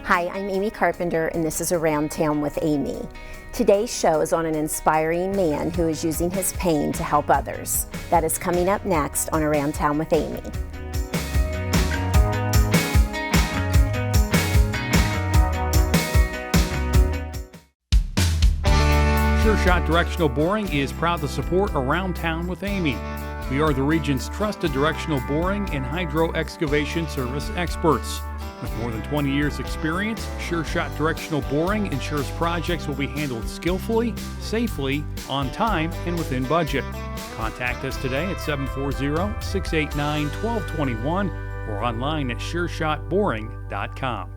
Hi, I'm Amy Carpenter, and this is Around Town with Amy. Today's show is on an inspiring man who is using his pain to help others. That is coming up next on Around Town with Amy. Sure Shot Directional Boring is proud to support Around Town with Amy. We are the region's trusted directional boring and hydro excavation service experts. With more than 20 years' experience, Sure Shot Directional Boring ensures projects will be handled skillfully, safely, on time, and within budget. Contact us today at 740-689-1221 or online at sureshotboring.com.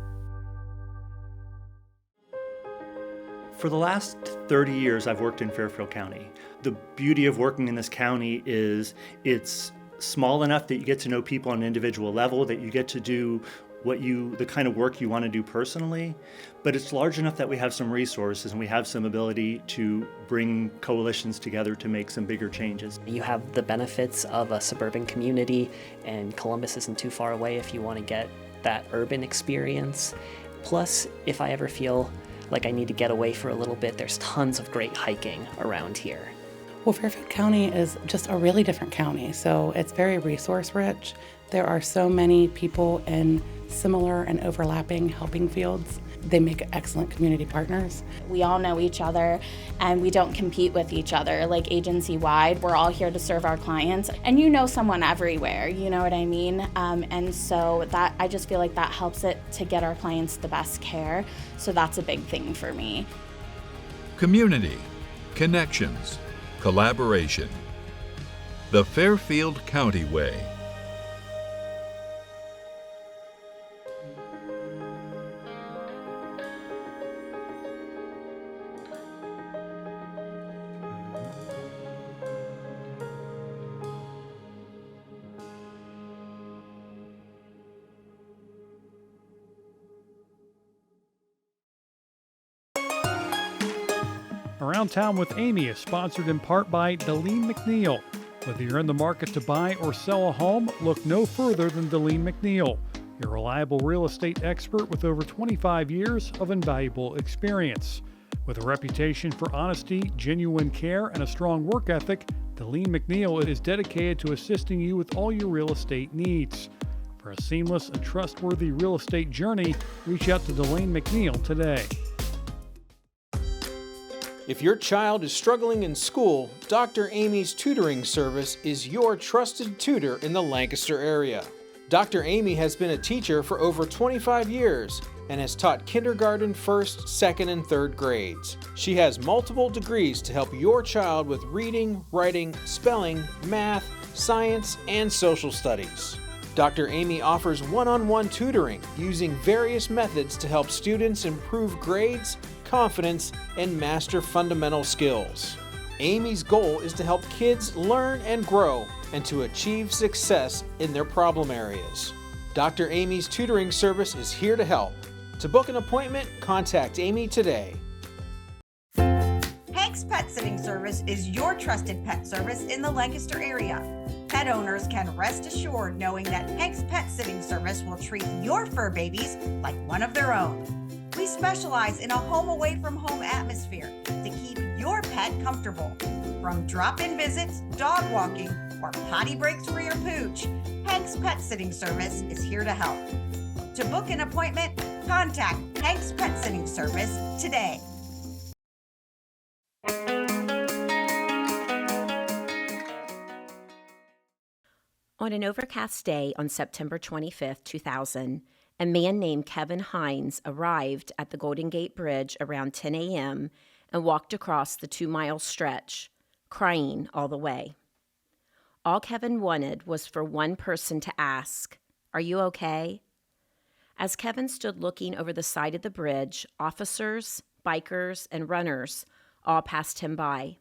For the last 30 years, I've worked in Fairfield County. The beauty of working in this county is it's small enough that you get to know people on an individual level, that you get to do the kind of work you want to do personally, but it's large enough that we have some resources and we have some ability to bring coalitions together to make some bigger changes. You have the benefits of a suburban community, and Columbus isn't too far away if you want to get that urban experience. Plus, if I ever feel like I need to get away for a little bit, there's tons of great hiking around here. Well, Fairfield County is just a really different county, so it's very resource rich. There are so many people in similar and overlapping helping fields. They make excellent community partners. We all know each other and we don't compete with each other. Like agency-wide, we're all here to serve our clients, and you know someone everywhere, you know what I mean? And so that, I just feel like that helps it to get our clients the best care. So that's a big thing for me. Community, connections, collaboration. The Fairfield County Way. Around Town with Amy is sponsored in part by Deline McNeil. Whether you're in the market to buy or sell a home, look no further than Deline McNeil, your reliable real estate expert with over 25 years of invaluable experience. With a reputation for honesty, genuine care, and a strong work ethic, Deline McNeil is dedicated to assisting you with all your real estate needs. For a seamless and trustworthy real estate journey, reach out to Deline McNeil today. If your child is struggling in school, Dr. Amy's tutoring service is your trusted tutor in the Lancaster area. Dr. Amy has been a teacher for over 25 years and has taught kindergarten, first, second, and third grades. She has multiple degrees to help your child with reading, writing, spelling, math, science, and social studies. Dr. Amy offers one-on-one tutoring using various methods to help students improve grades, confidence, and master fundamental skills. Amy's goal is to help kids learn and grow and to achieve success in their problem areas. Dr. Amy's tutoring service is here to help. To book an appointment, contact Amy today. Hank's Pet Sitting Service is your trusted pet service in the Lancaster area. Pet owners can rest assured knowing that Hank's Pet Sitting Service will treat your fur babies like one of their own. We specialize in a home away from home atmosphere to keep your pet comfortable. From drop-in visits, dog walking, or potty breaks for your pooch, Hank's Pet Sitting Service is here to help. To book an appointment, contact Hank's Pet Sitting Service today. On an overcast day on September 25th, 2000, a man named Kevin Hines arrived at the Golden Gate Bridge around 10 a.m. and walked across the 2-mile stretch, crying all the way. All Kevin wanted was for one person to ask, "Are you okay?" As Kevin stood looking over the side of the bridge, officers, bikers, and runners all passed him by.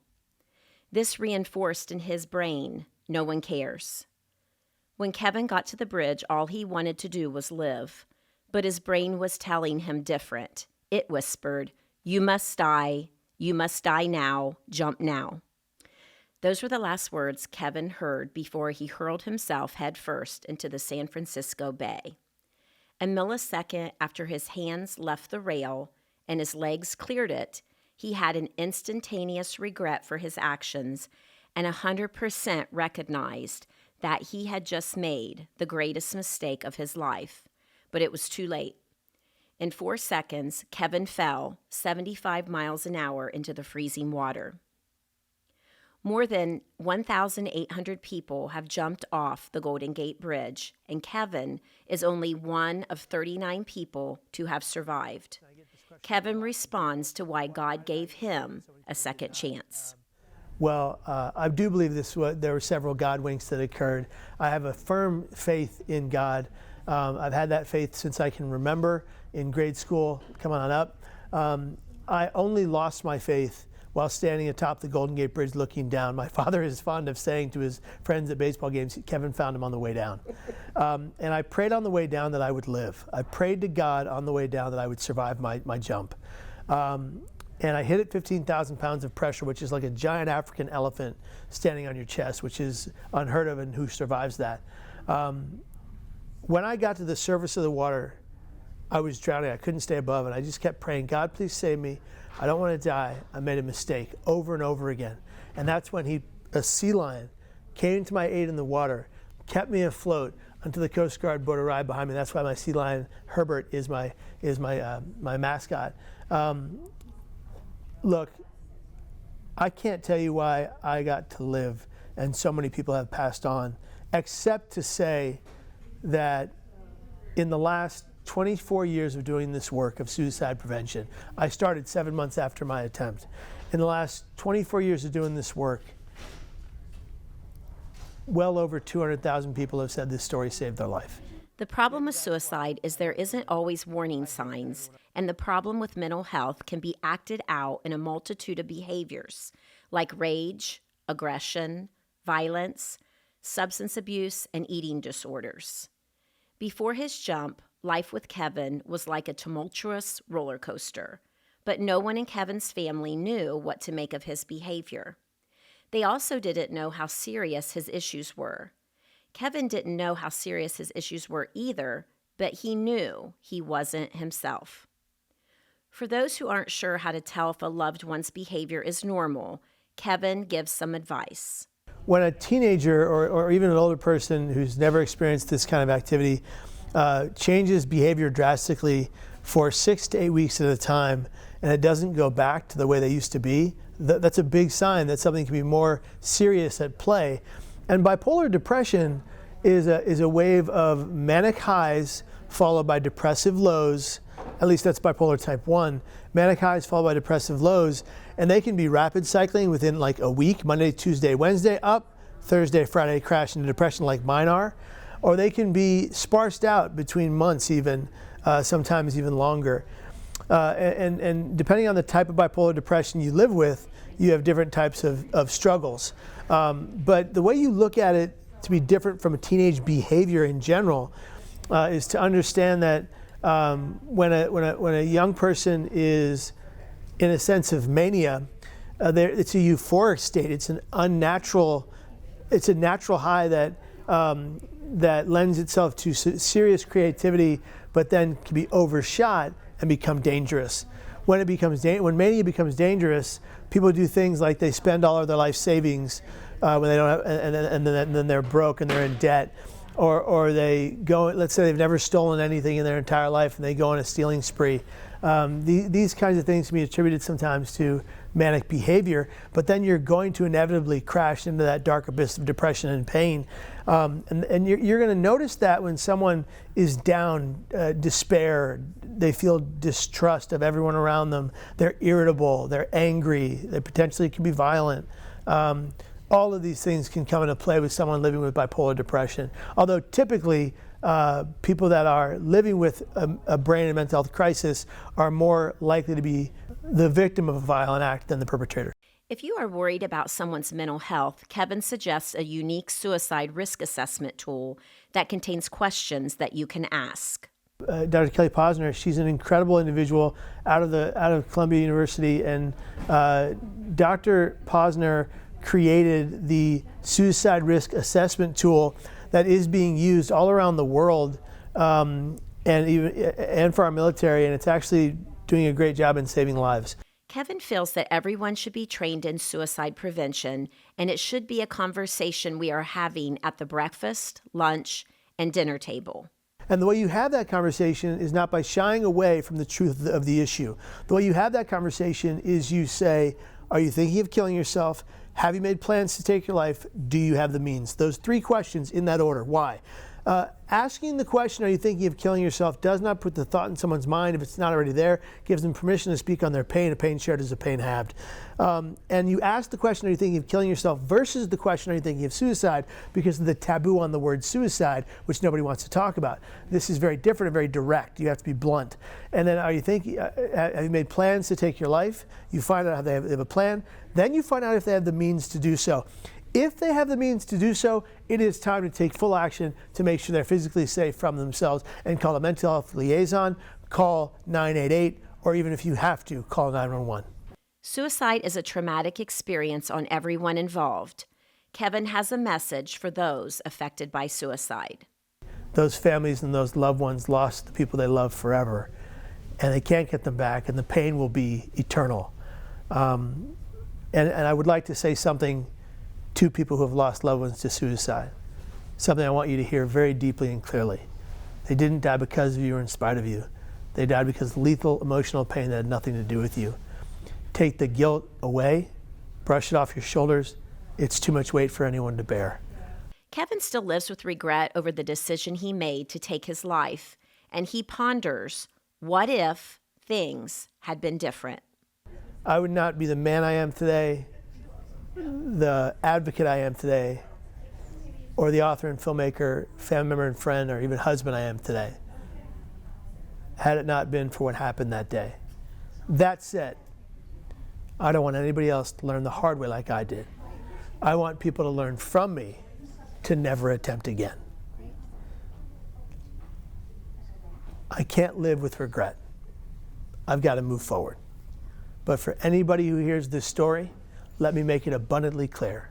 This reinforced in his brain, no one cares. When Kevin got to the bridge, all he wanted to do was live. But his brain was telling him different. It whispered, "You must die now, jump now." Those were the last words Kevin heard before he hurled himself headfirst into the San Francisco Bay. A millisecond after his hands left the rail and his legs cleared it, he had an instantaneous regret for his actions and 100% recognized that he had just made the greatest mistake of his life. But it was too late. In 4 seconds, Kevin fell 75 miles an hour into the freezing water. More than 1,800 people have jumped off the Golden Gate Bridge, and Kevin is only one of 39 people to have survived. Kevin responds to why God gave him a second chance. Well, I do believe there were several God winks that occurred. I have a firm faith in God. I've had that faith since I can remember in grade school, come on up. I only lost my faith while standing atop the Golden Gate Bridge looking down. My father is fond of saying to his friends at baseball games, Kevin found him on the way down. And I prayed on the way down that I would live. I prayed to God on the way down that I would survive my jump. And I hit at 15,000 pounds of pressure, which is like a giant African elephant standing on your chest, which is unheard of, and who survives that. When I got to the surface of the water, I was drowning. I couldn't stay above, and I just kept praying, God, please save me. I don't want to die. I made a mistake over and over again. And that's when a sea lion came to my aid in the water, kept me afloat until the Coast Guard boat arrived behind me. That's why my sea lion, Herbert, is my mascot. Look, I can't tell you why I got to live and so many people have passed on, except to say that in the last 24 years of doing this work of suicide prevention, I started 7 months after my attempt. In the last 24 years of doing this work, well over 200,000 people have said this story saved their life. The problem with suicide is there isn't always warning signs, and the problem with mental health can be acted out in a multitude of behaviors like rage, aggression, violence, substance abuse, and eating disorders. Before his jump, life with Kevin was like a tumultuous roller coaster, but no one in Kevin's family knew what to make of his behavior. They also didn't know how serious his issues were. Kevin didn't know how serious his issues were either, but he knew he wasn't himself. For those who aren't sure how to tell if a loved one's behavior is normal, Kevin gives some advice. When a teenager or even an older person who's never experienced this kind of activity changes behavior drastically for 6 to 8 weeks at a time, and it doesn't go back to the way they used to be, that's a big sign that something can be more serious at play. And bipolar depression is a wave of manic highs followed by depressive lows. At least that's bipolar type 1. Manic highs followed by depressive lows, and they can be rapid cycling within like a week, Monday, Tuesday, Wednesday, up, Thursday, Friday, crash into depression like mine are. Or they can be sparsed out between months even, sometimes even longer. And depending on the type of bipolar depression you live with, you have different types of struggles. But the way you look at it to be different from a teenage behavior in general is to understand that when a young person is in a sense of mania, it's a euphoric state. It's a natural high that lends itself to serious creativity, but then can be overshot and become dangerous. When mania becomes dangerous, people do things like they spend all of their life savings when they don't have, and then they're broke and they're in debt, or they go. Let's say they've never stolen anything in their entire life and they go on a stealing spree. These kinds of things can be attributed sometimes to manic behavior, but then you're going to inevitably crash into that dark abyss of depression and pain. And you're going to notice that when someone is down, despair, they feel distrust of everyone around them, they're irritable, they're angry, they potentially can be violent. All of these things can come into play with someone living with bipolar depression. Although typically, people that are living with a brain and mental health crisis are more likely to be the victim of a violent act than the perpetrator. If you are worried about someone's mental health, Kevin suggests a unique suicide risk assessment tool that contains questions that you can ask. Dr. Kelly Posner, she's an incredible individual out of Columbia University, and Dr. Posner created the suicide risk assessment tool that is being used all around the world and for our military, and it's actually doing a great job in saving lives. Kevin feels that everyone should be trained in suicide prevention, and it should be a conversation we are having at the breakfast, lunch, and dinner table. And the way you have that conversation is not by shying away from the truth of the issue. The way you have that conversation is you say, are you thinking of killing yourself? Have you made plans to take your life? Do you have the means? Those three questions in that order. Why? Asking the question, are you thinking of killing yourself, does not put the thought in someone's mind if it's not already there, gives them permission to speak on their pain. A pain shared is a pain halved. And you ask the question, are you thinking of killing yourself, versus the question, are you thinking of suicide, because of the taboo on the word suicide, which nobody wants to talk about. This is very different and very direct. You have to be blunt. And then are you thinking, have you made plans to take your life? You find out if they have a plan. Then you find out if they have the means to do so. If they have the means to do so, it is time to take full action to make sure they're physically safe from themselves, and call a mental health liaison, call 988, or even if you have to, call 911. Suicide is a traumatic experience on everyone involved. Kevin has a message for those affected by suicide. Those families and those loved ones lost the people they love forever, and they can't get them back, and the pain will be eternal. And I would like to say something to people who have lost loved ones to suicide. Something I want you to hear very deeply and clearly. They didn't die because of you or in spite of you. They died because of lethal emotional pain that had nothing to do with you. Take the guilt away, brush it off your shoulders. It's too much weight for anyone to bear. Kevin still lives with regret over the decision he made to take his life, and he ponders, what if things had been different? I would not be the man I am today, the advocate I am today, or the author and filmmaker, family member and friend, or even husband I am today, had it not been for what happened that day. That said, I don't want anybody else to learn the hard way like I did. I want people to learn from me to never attempt again. I can't live with regret. I've got to move forward. But for anybody who hears this story, let me make it abundantly clear.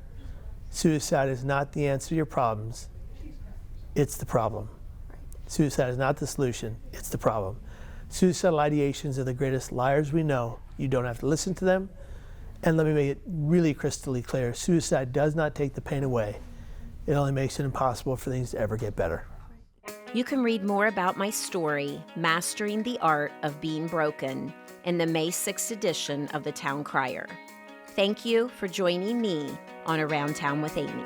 Suicide is not the answer to your problems. It's the problem. Suicide is not the solution. It's the problem. Suicidal ideations are the greatest liars we know. You don't have to listen to them. And let me make it really crystally clear. Suicide does not take the pain away. It only makes it impossible for things to ever get better. You can read more about my story, Mastering the Art of Being Broken, in the May 6th edition of the Town Crier. Thank you for joining me on Around Town with Amy.